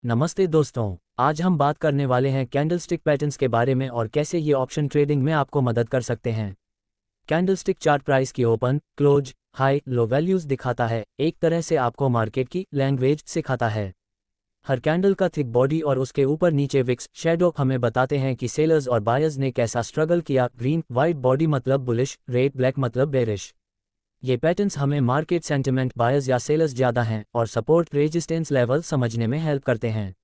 नमस्ते दोस्तों, आज हम बात करने वाले हैं कैंडलस्टिक पैटर्न्स के बारे में और कैसे ये ऑप्शन ट्रेडिंग में आपको मदद कर सकते हैं। कैंडलस्टिक चार्ट प्राइस की ओपन, क्लोज, हाई, लो वैल्यूज दिखाता है, एक तरह से आपको मार्केट की लैंग्वेज सिखाता है। हर कैंडल का थिक बॉडी और उसके ऊपर नीचे विक्स शैडो हमें बताते हैं कि सेलर्स और बायर्स ने कैसा स्ट्रगल किया। ग्रीन वाइट बॉडी मतलब बुलिश, रेड ब्लैक मतलब बेरिश। ये पैटर्न्स हमें मार्केट सेंटिमेंट, बायर्स या सेलर्स ज़्यादा हैं और सपोर्ट रेजिस्टेंस लेवल समझने में हेल्प करते हैं।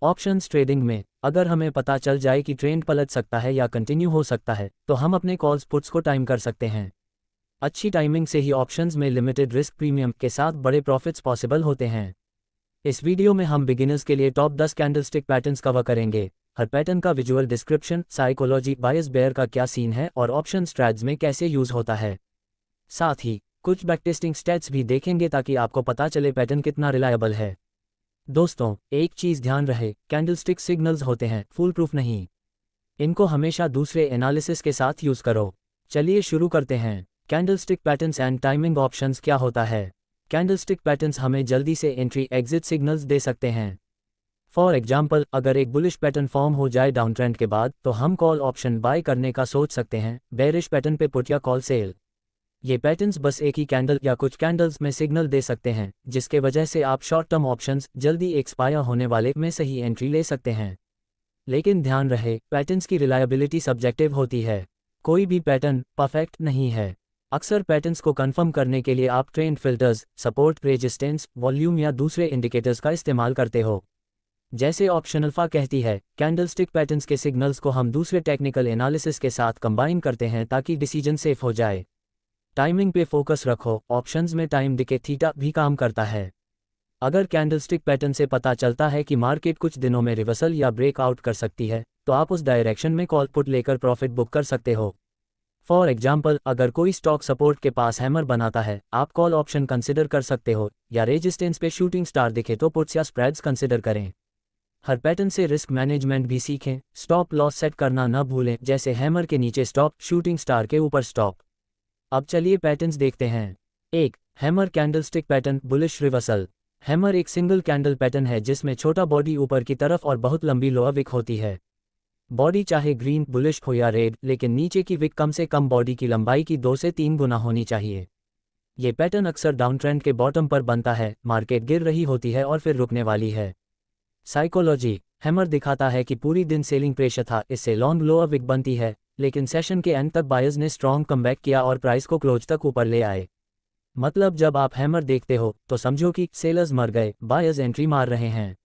ऑप्शंस ट्रेडिंग में अगर हमें पता चल जाए कि ट्रेंड पलट सकता है या कंटिन्यू हो सकता है तो हम अपने कॉल्स पुट्स को टाइम कर सकते हैं। अच्छी टाइमिंग से ही ऑप्शंस में लिमिटेड रिस्क प्रीमियम के साथ बड़े प्रॉफिट्स पॉसिबल होते हैं। इस वीडियो में हम बिगिनर्स के लिए टॉप 10 कैंडलस्टिक पैटर्न्स कवर करेंगे। हर पैटर्न का visual description, psychology, buyers bear का क्या सीन है और ऑप्शन स्ट्रैट्स में कैसे यूज होता है। साथ ही कुछ बैकटेस्टिंग स्टैट्स भी देखेंगे ताकि आपको पता चले पैटर्न कितना रिलायबल है। दोस्तों, एक चीज़ ध्यान रहे, कैंडलस्टिक सिग्नल्स होते हैं, फुल प्रूफ नहीं। इनको हमेशा दूसरे एनालिसिस के साथ यूज़ करो। चलिए शुरू करते हैं। Candlestick patterns and timing options क्या होता है। कैंडलस्टिक पैटर्न्स हमें जल्दी से एंट्री एग्जिट सिग्नल्स दे सकते हैं। फॉर एग्जाम्पल, अगर एक बुलिश पैटर्न फॉर्म हो जाए डाउन ट्रेंड के बाद तो हम कॉल ऑप्शन बाय करने का सोच सकते हैं। बेरिश पैटर्न पे पुट या कॉल सेल। ये पैटर्न्स बस एक ही कैंडल या कुछ कैंडल्स में सिग्नल दे सकते हैं, जिसके वजह से आप शॉर्ट टर्म ऑप्शंस जल्दी एक्सपायर होने वाले में सही एंट्री ले सकते हैं। लेकिन ध्यान रहे, पैटर्न्स की रिलायबिलिटी सब्जेक्टिव होती है। कोई भी पैटर्न परफेक्ट नहीं है। अक्सर पैटर्न्स को कंफर्म करने के लिए आप trend filters, support resistance, volume या दूसरे इंडिकेटर्स का इस्तेमाल करते हो। जैसे ऑप्शन अल्फा कहती है, कैंडलस्टिक पैटर्न्स के सिग्नल्स को हम दूसरे टेक्निकल एनालिसिस के साथ कंबाइन करते हैं ताकि डिसीजन सेफ हो जाए। टाइमिंग पे फोकस रखो, ऑप्शंस में टाइम डिके थीटा भी काम करता है। अगर कैंडलस्टिक पैटर्न से पता चलता है कि मार्केट कुछ दिनों में रिवर्सल या ब्रेकआउट कर सकती है तो आप उस डायरेक्शन में कॉल पुट लेकर प्रॉफिट बुक कर सकते हो। फॉर एग्जाम्पल, अगर कोई स्टॉक सपोर्ट के पास हैमर बनाता है, आप कॉल ऑप्शन कंसिडर कर सकते हो, या रेजिस्टेंस पे शूटिंग स्टार दिखे तो पुट्स या स्प्रेड्स कंसिडर करें। हर पैटर्न से रिस्क मैनेजमेंट भी सीखें। स्टॉप लॉस सेट करना न भूलें, जैसे हैमर के नीचे स्टॉप, शूटिंग स्टार के ऊपर स्टॉप। अब चलिए पैटर्न्स देखते हैं। 1. Hammer candlestick pattern, bullish reversal. Hammer एक सिंगल कैंडल पैटर्न है जिसमें छोटा बॉडी ऊपर की तरफ और बहुत लंबी लोअर विक होती है। बॉडी चाहे ग्रीन, बुलिश हो या रेड, लेकिन नीचे की विक कम से कम बॉडी की लंबाई की 2 से 3 गुना होनी चाहिए। ये पैटर्न अक्सर डाउन ट्रेंड के बॉटम पर बनता है, मार्केट गिर रही होती है और फिर रुकने वाली है। साइकोलॉजी, हैमर दिखाता है कि पूरी दिन सेलिंग प्रेशर था, इससे लॉन्ग लोअर विक बनती है, लेकिन सेशन के एंड तक बायर्स ने स्ट्रॉन्ग कमबैक किया और प्राइस को क्लोज तक ऊपर ले आए। मतलब जब आप हैमर देखते हो तो समझो कि सेलर्स मर गए, बायर्स एंट्री मार रहे हैं।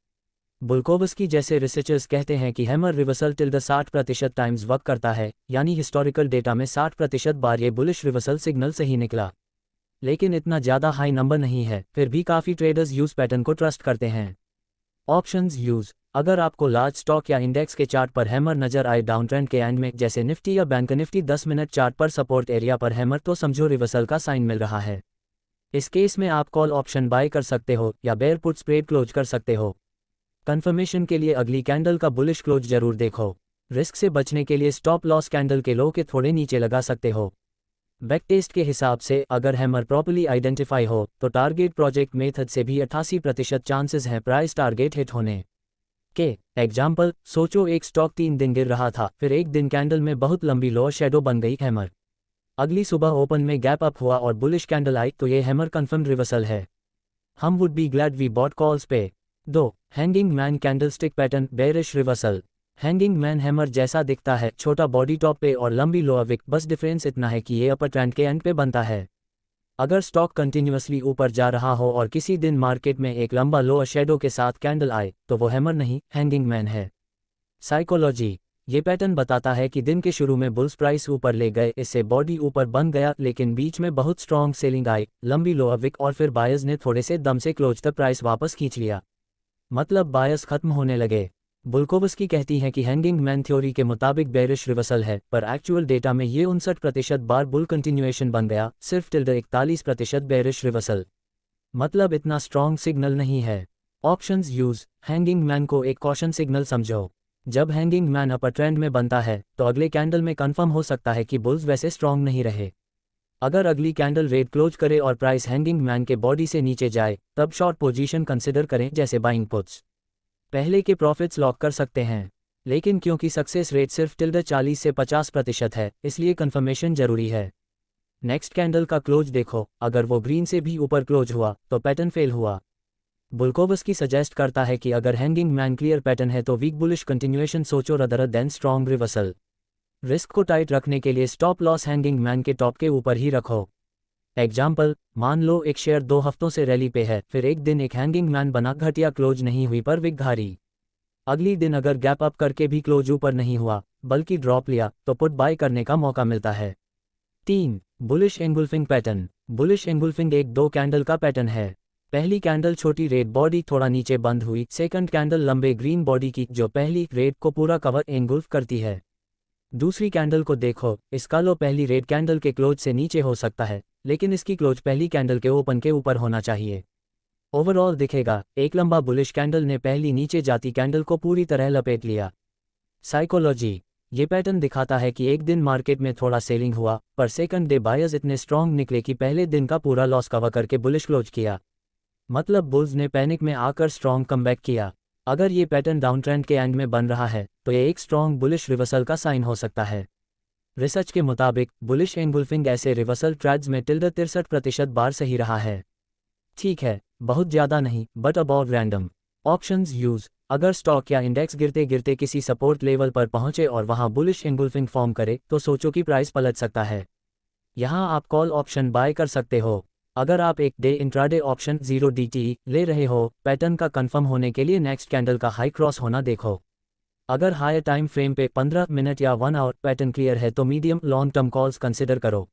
बुल्कोवस्की जैसे रिसर्चर्स कहते हैं कि hammer reversal till the 60% times work करता है, यानी हिस्टोरिकल डेटा में 60% बार ये बुलिश रिवर्सल सिग्नल सही निकला। लेकिन इतना ज़्यादा हाई नंबर नहीं है, फिर भी काफ़ी ट्रेडर्स यूज पैटर्न को ट्रस्ट करते हैं। ऑप्शंस यूज, अगर आपको लार्ज स्टॉक या इंडेक्स के चार्ट पर हैमर नजर आए डाउन ट्रेंड के एंड में, जैसे निफ्टी या बैंक निफ्टी 10 मिनट चार्ट पर सपोर्ट एरिया पर हैमर, तो समझो रिवर्सल का साइन मिल रहा है। इस केस में आप कॉल ऑप्शन बाय कर सकते हो या बेयर पुट स्प्रेड क्लोज कर सकते हो। कंफर्मेशन के लिए अगली कैंडल का बुलिश क्लोज जरूर देखो। रिस्क से बचने के लिए स्टॉप लॉस कैंडल के लो के थोड़े नीचे लगा सकते हो। बैकटेस्ट के हिसाब से अगर हैमर प्रॉपर्ली आइडेंटिफाई हो तो टारगेट प्रोजेक्ट मेथड से भी 88% चांसेस हैं प्राइस टारगेट हिट होने के। एग्जाम्पल, सोचो एक स्टॉक 3 दिन गिर रहा था, फिर एक दिन कैंडल में बहुत लंबी लोअर शेडो बन गई हैमर। अगली सुबह ओपन में गैप अप हुआ और बुलिश कैंडल आई तो ये हैमर कंफर्म रिवर्सल है। हम would be glad we bought calls पे। 2. Hanging man candlestick pattern, bearish reversal. Hanging man hammer जैसा दिखता है, छोटा बॉडी टॉप पे और लंबी लोअर विक, बस डिफरेंस इतना है कि ये अपर ट्रेंड के एंड पे बनता है। अगर स्टॉक कंटिन्यूअसली ऊपर जा रहा हो और किसी दिन मार्केट में एक लंबा लोअर शेडो के साथ कैंडल आए तो वो हैमर नहीं, हैंगिंग मैन है। साइकोलॉजी, ये पैटर्न बताता है कि दिन के शुरू में बुल्स प्राइस ऊपर ले गए, इससे बॉडी ऊपर बन गया, लेकिन बीच में बहुत स्ट्रॉन्ग सेलिंग आई, लंबी लोअर विक, और फिर बायर्स ने थोड़े से दम से क्लोज तक प्राइस वापस खींच लिया। मतलब बायर्स खत्म होने लगे। बुल्कोवस्की कहती हैं कि हैंगिंग मैन थ्योरी के मुताबिक बेरिश रिवर्सल है, पर एक्चुअल डेटा में ये 59% बार बुल कंटिन्यूएशन बन गया, सिर्फ टिल द 41% बेरिश रिवर्सल। मतलब इतना स्ट्रॉन्ग सिग्नल नहीं है। ऑप्शंस यूज, हैंगिंग मैन को एक कॉशन सिग्नल समझो। जब हैंगिंग मैन अपर ट्रेंड में बनता है तो अगले कैंडल में कंफर्म हो सकता है कि बुल्स वैसे स्ट्रॉन्ग नहीं रहे। अगर अगली कैंडल रेड क्लोज करे और प्राइस हैंगिंग मैन के बॉडी से नीचे जाए तब शॉर्ट पोजीशन कंसिडर करें, जैसे बाइंग पुट्स। पहले के प्रॉफिट्स लॉक कर सकते हैं, लेकिन क्योंकि सक्सेस रेट सिर्फ 40 से 50% है, इसलिए कंफर्मेशन जरूरी है। नेक्स्ट कैंडल का क्लोज देखो, अगर वो ग्रीन से भी ऊपर क्लोज हुआ तो पैटर्न फेल हुआ। बुल्कोवस्की सजेस्ट करता है कि अगर हैंगिंग मैन क्लियर पैटर्न है तो वीक बुलिश कंटिन्यूएशन सोचो rather than strong reversal. Risk को टाइट रखने के लिए स्टॉप लॉस हैंगिंग मैन के टॉप के ऊपर ही रखो। एग्जाम्पल, मान लो एक शेयर 2 हफ्तों से रैली पे है, फिर एक दिन एक हैंगिंग मैन बना, घटिया क्लोज नहीं हुई पर विक घारी। अगली दिन अगर गैप अप करके भी क्लोज ऊपर नहीं हुआ बल्कि ड्रॉप लिया तो पुट बाय करने का मौका मिलता है। 3. Bullish engulfing pattern. Bullish engulfing एक 2 कैंडल का पैटर्न है। पहली कैंडल छोटी रेड बॉडी थोड़ा नीचे बंद हुई, सेकंड कैंडल लंबे ग्रीन बॉडी की जो पहली रेड को पूरा कवर एंगुल्फ करती है। दूसरी कैंडल को देखो, इसका लो पहली रेड कैंडल के क्लोज से नीचे हो सकता है, लेकिन इसकी क्लोज पहली कैंडल के ओपन के ऊपर होना चाहिए। ओवरऑल दिखेगा, एक लंबा बुलिश कैंडल ने पहली नीचे जाती कैंडल को पूरी तरह लपेट लिया। साइकोलॉजी। ये पैटर्न दिखाता है कि एक दिन मार्केट में थोड़ा सेलिंग हुआ, पर सेकंड डे बायर्स इतने स्ट्रॉन्ग निकले कि पहले दिन का पूरा लॉस कवर करके बुलिश क्लोज किया। मतलब बुल्स ने पैनिक में आकर स्ट्रॉन्ग कमबैक किया। अगर ये पैटर्न डाउन ट्रेंड के एंड में बन रहा है तो ये एक स्ट्रॉन्ग बुलिश रिवर्सल का साइन हो सकता है। रिसर्च के मुताबिक बुलिश एंगुल्फिंग ऐसे रिवर्सल ट्रेड्स में 63% बार सही रहा है। ठीक है, बहुत ज़्यादा नहीं, but about random. Options use. अगर स्टॉक या इंडेक्स गिरते गिरते किसी सपोर्ट लेवल पर पहुंचे और वहां बुलिश एंगुल्फिंग फॉर्म करे तो सोचो कि प्राइस पलट सकता है। यहां आप कॉल ऑप्शन बाय कर सकते हो। अगर आप एक डे इंट्राडे ऑप्शन 0 DTE ले रहे हो, पैटर्न का कंफर्म होने के लिए नेक्स्ट कैंडल का हाई क्रॉस होना देखो। अगर हायर टाइम फ्रेम पे 15 मिनट या 1 आवर पैटर्न क्लियर है तो medium long term calls consider करो।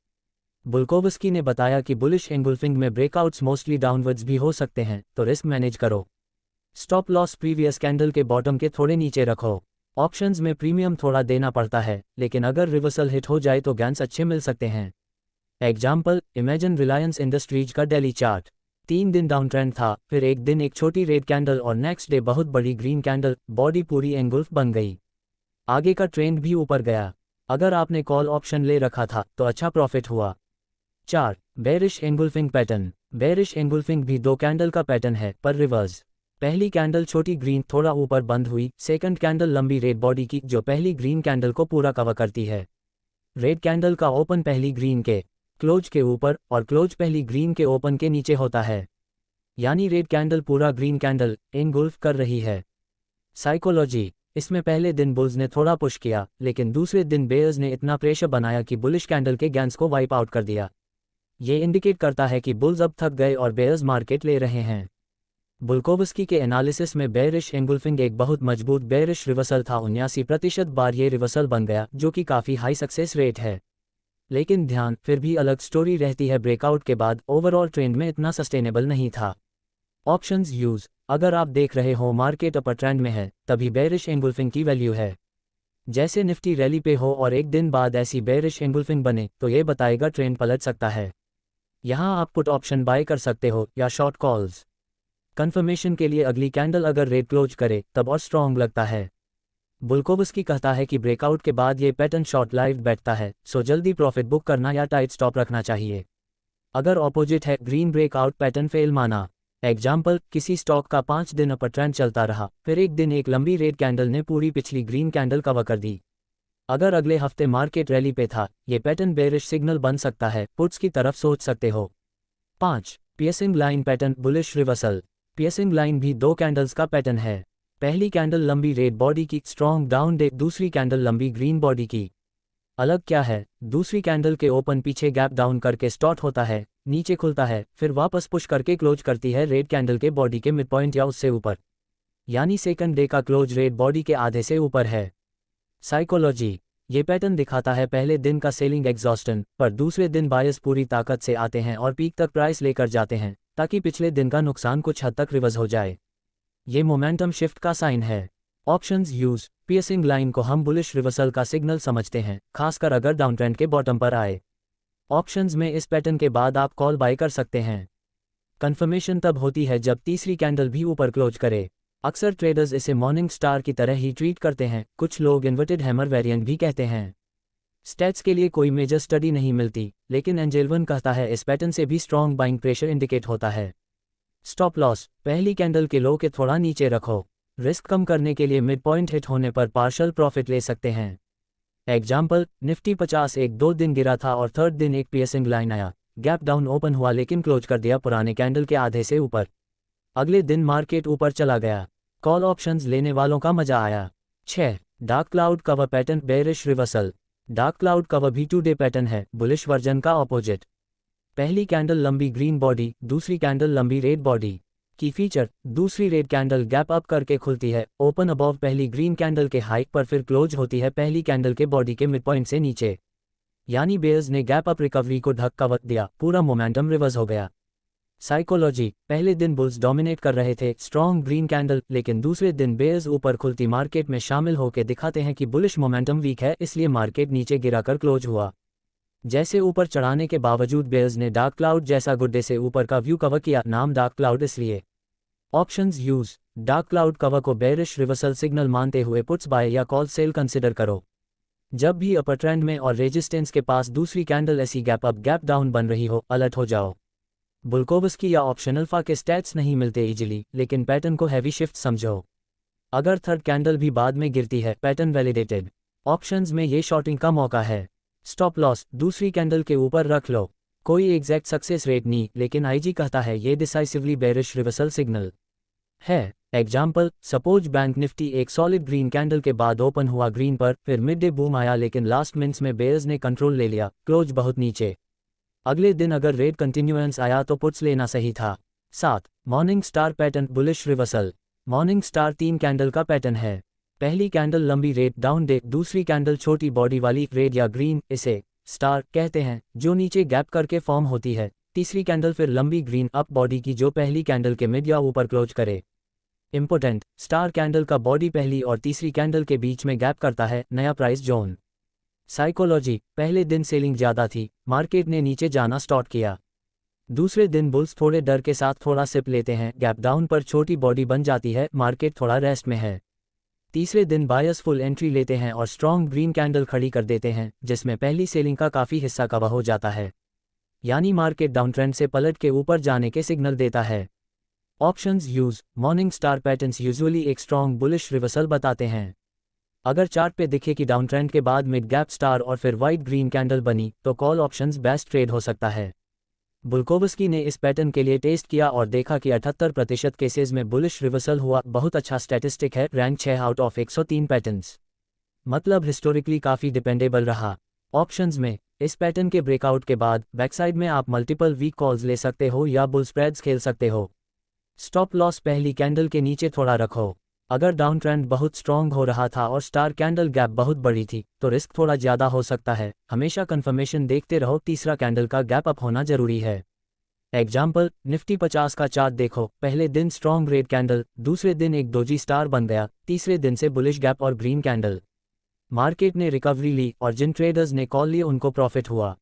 बुल्कोवस्की ने बताया कि बुलिश एंगुल्फिंग में ब्रेकआउट्स मोस्टली डाउनवर्ड्स भी हो सकते हैं, तो रिस्क मैनेज करो। स्टॉप लॉस प्रीवियस कैंडल के बॉटम के थोड़े नीचे रखो। ऑप्शंस में प्रीमियम थोड़ा देना पड़ता है, लेकिन अगर रिवर्सल हिट हो जाए तो गेन्स अच्छे मिल सकते हैं। एग्जाम्पल, इमेजिन रिलायंस इंडस्ट्रीज का डेली चार्ट। 3 दिन डाउन ट्रेंड था, फिर एक दिन एक छोटी रेड कैंडल और नेक्स्ट डे बहुत बड़ी ग्रीन कैंडल, बॉडी पूरी एंगुल्फ बन गई। आगे का ट्रेंड भी ऊपर गया। अगर आपने कॉल ऑप्शन ले रखा था तो अच्छा प्रॉफिट हुआ। 4. Bearish engulfing pattern. Bearish engulfing भी 2 कैंडल का पैटर्न है, पर रिवर्स। पहली कैंडल छोटी ग्रीन थोड़ा ऊपर बंद हुई, सेकंड कैंडल लंबी रेड बॉडी की जो पहली ग्रीन कैंडल को पूरा कवर करती है। रेड कैंडल का ओपन पहली ग्रीन के क्लोज के ऊपर और क्लोज पहली ग्रीन के ओपन के नीचे होता है, यानी रेड कैंडल पूरा ग्रीन कैंडल एंगुल्फ कर रही है। साइकोलॉजी। इसमें पहले दिन बुल्स ने थोड़ा पुश किया, लेकिन दूसरे दिन बेयर्स ने इतना प्रेशर बनाया कि बुलिश कैंडल के गेंस को वाइप आउट कर दिया। ये इंडिकेट करता है कि बुल्स अब थक गए और बेयर्स मार्केट ले रहे हैं। बुल्कोवस्की के एनालिसिस में बेयरिश एंगुल्फिंग एक बहुत मजबूत बेयरिश रिवर्सल था। 79% बार ये रिवर्सल बन गया, जो कि काफ़ी हाई सक्सेस रेट है। लेकिन ध्यान, फिर भी अलग स्टोरी रहती है। ब्रेकआउट के बाद ओवरऑल ट्रेंड में इतना सस्टेनेबल नहीं था। Options use. अगर आप देख रहे हो मार्केट अपर ट्रेंड में है, तभी बेयरिश एंगुल्फिंग की वैल्यू है। जैसे निफ्टी रैली पे हो और एक दिन बाद ऐसी बेयरिश एंगुल्फिंग बने तो ये बताएगा ट्रेंड पलट सकता है। यहाँ आप पुट ऑप्शन बाय कर सकते हो या शॉर्ट कॉल्स। कंफर्मेशन के लिए अगली कैंडल अगर रेड क्लोज करे तब और स्ट्रॉन्ग लगता है। बुल्कोवस्की कहता है कि ब्रेकआउट के बाद ये पैटर्न शॉर्ट लाइव बैठता है, सो जल्दी प्रॉफिट बुक करना या टाइट स्टॉप रखना चाहिए। अगर ऑपोजिट है, ग्रीन ब्रेकआउट पैटर्न फेल माना। एग्जाम्पल, किसी स्टॉक का 5 दिन अपर ट्रेंड चलता रहा, फिर एक दिन एक लंबी रेड कैंडल ने पूरी पिछली ग्रीन कैंडल कवर कर दी। अगर अगले हफ्ते मार्केट रैली पे था, ये पैटर्न बेरिश सिग्नल बन सकता है, पुट्स की तरफ सोच सकते हो। 5. Piercing line pattern bullish reversal. Piercing line भी 2 कैंडल्स का पैटर्न है। पहली कैंडल लंबी रेड बॉडी की स्ट्रॉन्ग डाउन डे, दूसरी कैंडल लंबी ग्रीन बॉडी की। अलग क्या है, दूसरी कैंडल के ओपन पीछे गैप डाउन करके स्टार्ट होता है, नीचे खुलता है, फिर वापस पुश करके क्लोज करती है रेड कैंडल के बॉडी के मिड पॉइंट या उससे ऊपर, यानी सेकंड डे का क्लोज रेड बॉडी के आधे से ऊपर है। साइकोलॉजी। ये पैटर्न दिखाता है पहले दिन का सेलिंग एग्जॉस्टन, पर दूसरे दिन बायर्स पूरी ताकत से आते हैं और पीक तक प्राइस लेकर जाते हैं, ताकि पिछले दिन का नुकसान कुछ हद तक रिवर्स हो जाए। ये मोमेंटम शिफ्ट का साइन है। Options use. पियर्सिंग लाइन को हम बुलिश रिवर्सल का सिग्नल समझते हैं, खासकर अगर डाउन ट्रेंड के बॉटम पर आए। ऑप्शंस में इस पैटर्न के बाद आप कॉल बाय कर सकते हैं। कंफर्मेशन तब होती है जब तीसरी कैंडल भी ऊपर क्लोज करे। अक्सर ट्रेडर्स इसे मॉर्निंग स्टार की तरह ही ट्रीट करते हैं, कुछ लोग इन्वर्टेड हैमर वेरिएंट भी कहते हैं। स्टैट्स के लिए कोई मेजर स्टडी नहीं मिलती, लेकिन एंजेलवन कहता है इस पैटर्न से भी स्ट्रॉन्ग बाइंग प्रेशर इंडिकेट होता है। Stop loss. पहली कैंडल के लो के थोड़ा नीचे रखो। रिस्क कम करने के लिए मिड पॉइंट हिट होने पर पार्शल प्रॉफिट ले सकते हैं। एग्जाम्पल, निफ्टी 50 एक दो दिन गिरा था और थर्ड दिन एक पियर्सिंग लाइन आया, गैप डाउन ओपन हुआ लेकिन क्लोज कर दिया पुराने कैंडल के आधे से ऊपर। अगले दिन मार्केट ऊपर चला गया। कॉल ऑप्शंस लेने वालों का मजा आया। 6. Dark cloud cover pattern bearish reversal. Dark cloud cover भी 2-डे पैटर्न है, बुलिश वर्जन का ऑपोजिट। पहली कैंडल लंबी ग्रीन बॉडी, दूसरी कैंडल लंबी रेड बॉडी। की फीचर, दूसरी रेड कैंडल गैप अप करके खुलती है, ओपन अबव पहली ग्रीन कैंडल के हाइक पर फिर क्लोज होती है पहली कैंडल के बॉडी के मिड पॉइंट से नीचे। यानी बेयर्स ने गैप अप रिकवरी को धक्का दिया, पूरा मोमेंटम रिवर्स हो गया। साइकोलॉजी, पहले दिन बुल्स डोमिनेट कर रहे थे, स्ट्रॉन्ग ग्रीन कैंडल, लेकिन दूसरे दिन बेयर्स ऊपर खुलती मार्केट में शामिल होकर दिखाते हैं कि बुलिश मोमेंटम वीक है, इसलिए मार्केट नीचे गिराकर क्लोज हुआ। जैसे ऊपर चढ़ाने के बावजूद बेयर्स ने डार्क क्लाउड जैसा गुड्डे से ऊपर का व्यू कवर किया, नाम डार्क क्लाउड इसलिए। Options use, dark cloud cover को बेयरिश रिवर्सल सिग्नल मानते हुए पुट्स बाय या कॉल सेल कंसिडर करो। जब भी अपर ट्रेंड में और रेजिस्टेंस के पास दूसरी कैंडल ऐसी गैप अप गैप डाउन बन रही हो, अलर्ट हो जाओ। बुल्कोवस्की या ऑप्शन अल्फा के स्टैट्स नहीं मिलते इजीली, लेकिन पैटर्न को हैवी शिफ्ट समझो। अगर थर्ड कैंडल भी बाद में गिरती है, पैटर्न वैलिडेटेड। ऑप्शंस में ये शॉर्टिंग का मौका है। स्टॉप लॉस, दूसरी कैंडल के ऊपर रख लो। कोई एग्जैक्ट सक्सेस रेट नहीं, लेकिन आईजी कहता है ये डिसाइसिवली बेयरिश रिवर्सल सिग्नल है। एग्जाम्पल, सपोज बैंक निफ्टी एक सॉलिड ग्रीन कैंडल के बाद ओपन हुआ ग्रीन पर, फिर मिड डे बूम आया लेकिन लास्ट मिनट्स में बेयर्स ने कंट्रोल ले लिया, क्लोज बहुत नीचे। अगले दिन अगर रेड कंटिन्यूएंस आया तो पुट्स लेना सही था। 7. Morning star pattern bullish reversal. Morning star 3 candle का पैटर्न है। पहली कैंडल लंबी रेड डाउन डे, दूसरी कैंडल छोटी बॉडी वाली रेड या ग्रीन, इसे स्टार कहते हैं, जो नीचे गैप करके फॉर्म होती है। तीसरी कैंडल फिर लंबी ग्रीन अप बॉडी की जो पहली कैंडल के मिड या ऊपर क्लोज करे। इंपोर्टेंट, स्टार कैंडल का बॉडी पहली और तीसरी कैंडल के बीच में गैप करता है, नया प्राइस जोन। साइकोलॉजी, पहले दिन सेलिंग ज़्यादा थी, मार्केट ने नीचे जाना स्टार्ट किया। दूसरे दिन बुल्स थोड़े डर के साथ थोड़ा सिप लेते हैं, गैप डाउन पर छोटी बॉडी बन जाती है, मार्केट थोड़ा रेस्ट में है। तीसरे दिन बायर्स फुल एंट्री लेते हैं और स्ट्रॉन्ग ग्रीन कैंडल खड़ी कर देते हैं, जिसमें पहली सेलिंग का काफ़ी हिस्सा कवर हो जाता है। यानी मार्केट डाउन ट्रेंड से पलट के ऊपर जाने के सिग्नल देता है। Options use, morning star patterns usually एक स्ट्रॉन्ग बुलिश रिवर्सल बताते हैं। अगर चार्ट पे दिखे कि डाउन ट्रेंड के बाद मिड गैप स्टार और फिर वाइट ग्रीन कैंडल बनी, तो कॉल ऑप्शंस बेस्ट ट्रेड हो सकता है। बुल्कोवस्की ने इस पैटर्न के लिए टेस्ट किया और देखा कि 78% केसेस में बुलिश रिवर्सल हुआ, बहुत अच्छा स्टैटिस्टिक है, रैंक 6 आउट ऑफ 103 पैटर्न्स, मतलब हिस्टोरिकली काफ़ी डिपेंडेबल रहा। ऑप्शंस में, इस पैटर्न के ब्रेकआउट के बाद बैकसाइड में आप मल्टीपल वीक कॉल्स ले सकते हो या बुल स्प्रेड्स खेल सकते हो। स्टॉप लॉस पहली कैंडल के नीचे थोड़ा रखो। अगर डाउन ट्रेंड बहुत स्ट्रॉन्ग हो रहा था और स्टार कैंडल गैप बहुत बड़ी थी, तो रिस्क थोड़ा ज़्यादा हो सकता है, हमेशा कंफर्मेशन देखते रहो, तीसरा कैंडल का गैप अप होना जरूरी है। एग्जाम्पल, निफ्टी 50 का चार्ट देखो, पहले दिन स्ट्रॉन्ग रेड कैंडल, दूसरे दिन एक डोजी स्टार बन गया, तीसरे दिन से बुलिश गैप और ग्रीन कैंडल। मार्केट ने रिकवरी ली और जिन ट्रेडर्स ने कॉल लिए उनको प्रॉफिट हुआ।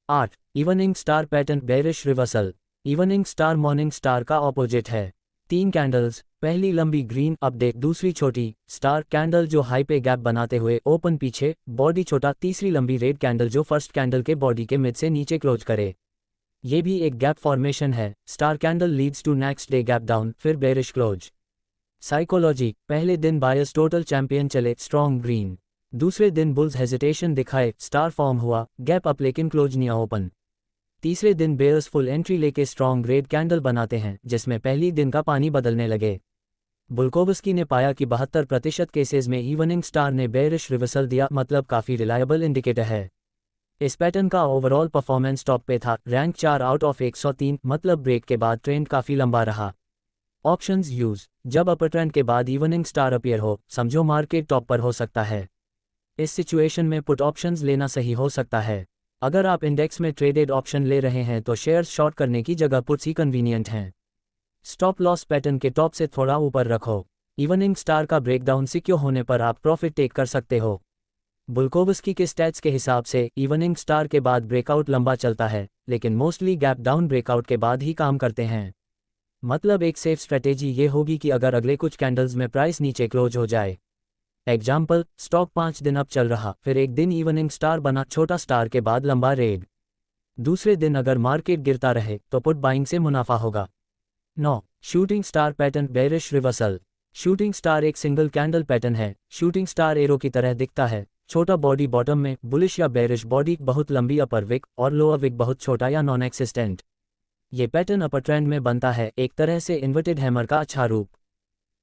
8. Evening star pattern bearish reversal. Evening star morning star का ऑपोजिट है। 3 कैंडल्स, पहली लंबी ग्रीन अपडेट, दूसरी छोटी स्टार कैंडल जो हाई पे गैप बनाते हुए ओपन पीछे, बॉडी छोटा, तीसरी लंबी रेड कैंडल जो फर्स्ट कैंडल के बॉडी के मिड से नीचे क्लोज करे। ये भी एक गैप फॉर्मेशन है। Star candle leads to next day gap down, फिर बेयरिश क्लोज। साइकोलॉजी, पहले दिन बायर्स टोटल चैंपियन चले, स्ट्रॉन्ग ग्रीन। दूसरे दिन बुल्स हेजिटेशन दिखाए, स्टार फॉर्म हुआ, गैप अप लेकिन क्लोज नहीं ओपन। तीसरे दिन बेयर्स फुल एंट्री लेके स्ट्रॉन्ग रेड कैंडल बनाते हैं, जिसमें पहली दिन का पानी बदलने लगे। बुल्कोवस्की ने पाया कि 72% केसेस में इवनिंग स्टार ने बेयरिश रिवर्सल दिया, मतलब काफ़ी रिलायबल इंडिकेटर है। इस पैटर्न का ओवरऑल परफॉर्मेंस टॉप पे था, रैंक 4 आउट ऑफ 103, मतलब ब्रेक के बाद ट्रेंड काफ़ी लंबा रहा। ऑप्शंस यूज, जब अपर ट्रेंड के बाद इवनिंग स्टार अपीयर हो, समझो मार्केट टॉप पर हो सकता है। इस सिचुएशन में पुट ऑप्शंस लेना सही हो सकता है। अगर आप इंडेक्स में ट्रेडेड ऑप्शन ले रहे हैं तो शेयर्स शॉर्ट करने की जगह पुट्स ही कन्वीनियंट हैं। स्टॉप लॉस पैटर्न के टॉप से थोड़ा ऊपर रखो। इवनिंग स्टार का ब्रेकडाउन सिक्योर होने पर आप प्रॉफिट टेक कर सकते हो। बुल्कोवस्की के स्टैट्स के हिसाब से इवनिंग स्टार के बाद ब्रेकआउट लंबा चलता है, लेकिन मोस्टली गैप डाउन ब्रेकआउट के बाद ही काम करते हैं। मतलब एक सेफ स्ट्रेटेजी ये होगी कि अगर अगले कुछ कैंडल्स में प्राइस नीचे क्लोज हो जाए। एग्जाम्पल, स्टॉक 5 दिन अप चल रहा, फिर एक दिन इवनिंग स्टार बना, छोटा स्टार के बाद लंबा रेड। दूसरे दिन अगर मार्केट गिरता रहे तो पुट बाइंग से मुनाफा होगा। 9. Shooting star pattern bearish reversal. Shooting star एक सिंगल कैंडल पैटर्न है। शूटिंग स्टार एरो की तरह दिखता है। छोटा बॉडी बॉटम में, बुलिश या बेरिश बॉडी, बहुत लंबी अपर विक और लोअर विक बहुत छोटा या नॉन एक्सिस्टेंट। ये पैटर्न अपर ट्रेंड में बनता है, एक तरह से इन्वर्टेड हैमर का अच्छा रूप।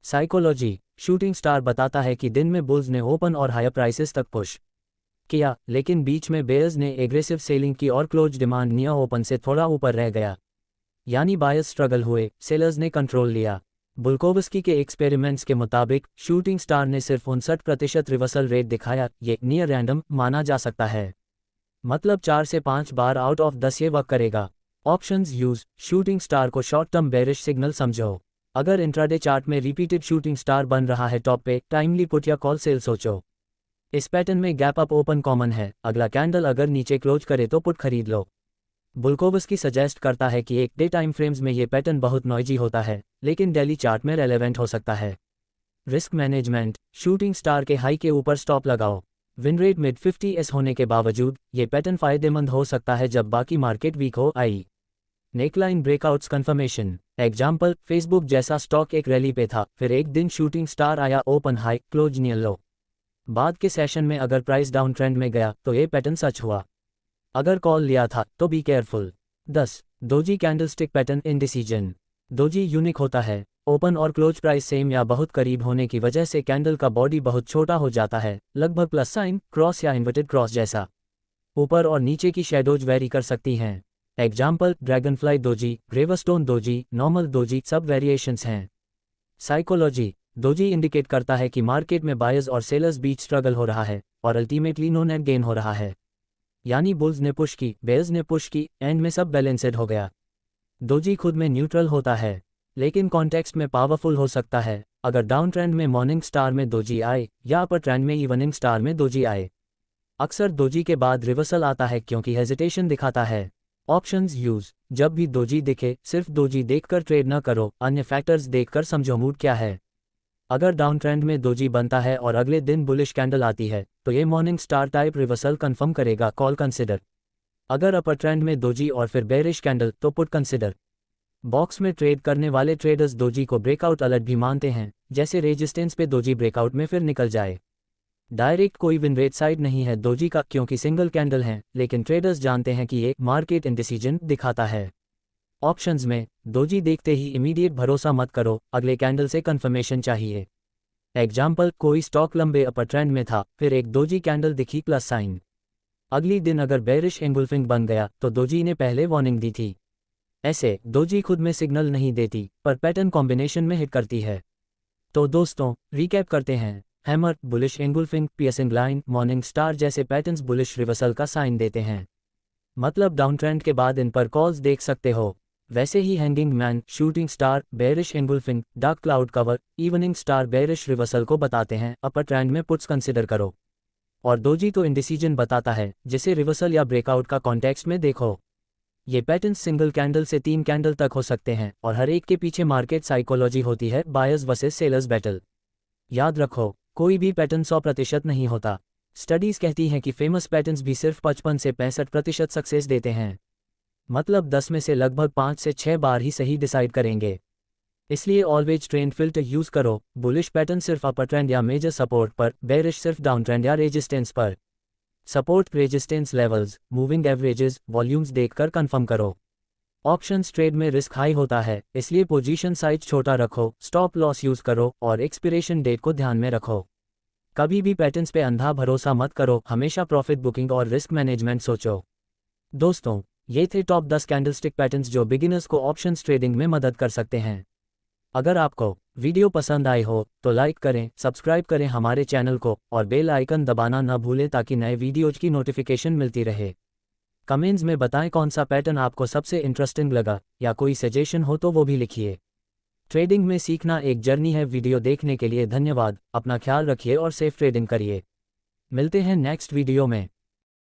साइकोलॉजी, शूटिंग स्टार बताता है कि दिन में बुल्स ने ओपन और हायर प्राइसेस तक पुश किया, लेकिन बीच में बेयर्स ने एग्रेसिव सेलिंग की और क्लोज डिमांड नियर ओपन से थोड़ा ऊपर रह गया। यानी बायर्स स्ट्रगल हुए, सेलर्स ने कंट्रोल लिया। बुल्कोवस्की के एक्सपेरिमेंट्स के मुताबिक शूटिंग स्टार ने सिर्फ 59% रिवर्सल रेट दिखाया। ये नियर रैंडम माना जा सकता है, मतलब 4 से 5 बार आउट ऑफ 10 ये वर्क करेगा। ऑप्शंस यूज, शूटिंग स्टार को शॉर्ट टर्म बेरिश सिग्नल समझो। अगर इंट्राडे चार्ट में रिपीटेड शूटिंग स्टार बन रहा है टॉप पे, टाइमली पुट या कॉल सेल सोचो। इस पैटर्न में गैप अप ओपन कॉमन है, अगला कैंडल अगर नीचे क्लोज करे तो पुट खरीद लो। बुल्कोवस्की सजेस्ट करता है कि एक डे टाइम फ्रेम्स में ये पैटर्न बहुत नॉइजी होता है, लेकिन डेली चार्ट में रेलेवेंट हो सकता है। रिस्क मैनेजमेंट, शूटिंग स्टार के हाई के ऊपर स्टॉप लगाओ। विन रेट मिड 50s होने के बावजूद ये पैटर्न फायदेमंद हो सकता है जब बाकी मार्केट वीक हो। I neckline breakouts confirmation, example, Facebook जैसा स्टॉक एक रैली पे था, फिर एक दिन शूटिंग स्टार आया, open high, close near low. बाद के सेशन में अगर प्राइस डाउन ट्रेंड में गया तो ये पैटर्न सच हुआ। अगर कॉल लिया था तो be careful. 10. Doji candlestick pattern indecision. Doji unique होता है। ओपन और क्लोज प्राइस सेम या बहुत करीब होने की वजह से कैंडल का बॉडी बहुत छोटा हो जाता है, लगभग प्लस साइन, क्रॉस या इन्वर्टेड क्रॉस जैसा। ऊपर और नीचे की शेडोज वेरी कर सकती हैं। Example, Dragonfly doji, gravestone doji, normal doji, सब वेरिएशंस हैं। साइकोलॉजी, डोजी इंडिकेट करता है कि मार्केट में बायर्स और सेलर्स बीच स्ट्रगल हो रहा है और अल्टीमेटली नो नेट गेन हो रहा है। यानी बुल्स ने पुश की, बेयर्स ने पुश की, एंड में सब बैलेंसेड हो गया। डोजी खुद में न्यूट्रल होता है, लेकिन कॉन्टेक्स्ट में पावरफुल हो सकता है। अगर डाउन ट्रेंड में मॉर्निंग स्टार में डोजी आए या अपर ट्रेंड में इवनिंग स्टार में डोजी आए। अक्सर डोजी के बाद रिवर्सल आता है क्योंकि हेजिटेशन दिखाता है। ऑप्शंस यूज, जब भी डोजी दिखे सिर्फ डोजी देखकर ट्रेड न करो, अन्य फैक्टर्स देखकर समझो मूड क्या है। अगर डाउन ट्रेंड में डोजी बनता है और अगले दिन बुलिश कैंडल आती है तो ये morning star type reversal confirm करेगा, कॉल कंसिडर। अगर अपर ट्रेंड में डोजी और फिर बेरिश कैंडल तो पुट कंसिडर। बॉक्स में ट्रेड करने वाले ट्रेडर्स डोजी को ब्रेकआउट अलर्ट भी मानते हैं, जैसे रेजिस्टेंस पे डोजी ब्रेकआउट में फिर निकल जाए। डायरेक्ट कोई विन रेट साइड नहीं है डोजी का क्योंकि सिंगल कैंडल है, लेकिन ट्रेडर्स जानते हैं कि ये मार्केट इंडिसीजन दिखाता है। ऑप्शंस में, डोजी देखते ही इमीडिएट भरोसा मत करो, अगले कैंडल से कंफर्मेशन चाहिए। एग्जाम्पल, कोई स्टॉक लंबे अपर ट्रेंड में था, फिर एक डोजी कैंडल दिखी प्लस साइन। अगली दिन अगर बेरिश एंगुल्फिंग बन गया तो डोजी ने पहले वार्निंग दी थी। ऐसे डोजी खुद में सिग्नल नहीं देती, पर पैटर्न कॉम्बिनेशन में हिट करती है। तो दोस्तों, रिकैप करते हैं। Hammer, bullish engulfing, piercing line, morning star जैसे पैटर्न्स बुलिश रिवर्सल का साइन देते हैं, मतलब डाउन ट्रेंड के बाद इन पर कॉल्स देख सकते हो। वैसे ही hanging man, shooting star, bearish engulfing, dark cloud cover, evening star bearish reversal को बताते हैं, अपर ट्रेंड में पुट्स कंसिडर करो। और डोजी तो इंडिसीजन बताता है, जिसे रिवर्सल या ब्रेकआउट का कॉन्टेक्स्ट में देखो। ये पैटर्न्स सिंगल कैंडल से 3 कैंडल तक हो सकते हैं और हर एक के पीछे मार्केट साइकोलॉजी होती है, बायर्स वर्सेस सेलर्स बैटल। याद रखो, कोई भी पैटर्न 100% नहीं होता। स्टडीज कहती हैं कि फेमस पैटर्न्स भी सिर्फ 55 से 65% सक्सेस देते हैं, मतलब 10 में से लगभग 5 से 6 बार ही सही डिसाइड करेंगे। इसलिए ऑलवेज ट्रेंड फिल्टर यूज करो। बुलिश पैटर्न सिर्फ अपर ट्रेंड या मेजर सपोर्ट पर, बेरिश सिर्फ डाउन ट्रेंड या रेजिस्टेंस पर। Support, resistance levels, moving averages, volumes देखकर कंफर्म करो। ऑप्शंस ट्रेड में रिस्क हाई होता है, इसलिए पोजीशन साइज छोटा रखो, स्टॉप लॉस यूज करो और एक्सपिरेशन डेट को ध्यान में रखो। कभी भी पैटर्न्स पे अंधा भरोसा मत करो, हमेशा प्रॉफिट बुकिंग और रिस्क मैनेजमेंट सोचो। दोस्तों, ये थे टॉप 10 कैंडलस्टिक पैटर्न्स जो बिगिनर्स को ऑप्शंस ट्रेडिंग में मदद कर सकते हैं। अगर आपको वीडियो पसंद आई हो तो लाइक करें, सब्सक्राइब करें हमारे चैनल को और बेल आइकन दबाना न भूलें ताकि नए वीडियोज की नोटिफिकेशन मिलती रहे। कमेंट्स में बताएं कौन सा पैटर्न आपको सबसे इंटरेस्टिंग लगा, या कोई सजेशन हो तो वो भी लिखिए। ट्रेडिंग में सीखना एक जर्नी है। वीडियो देखने के लिए धन्यवाद। अपना ख्याल रखिए और सेफ ट्रेडिंग करिए। मिलते हैं नेक्स्ट वीडियो में।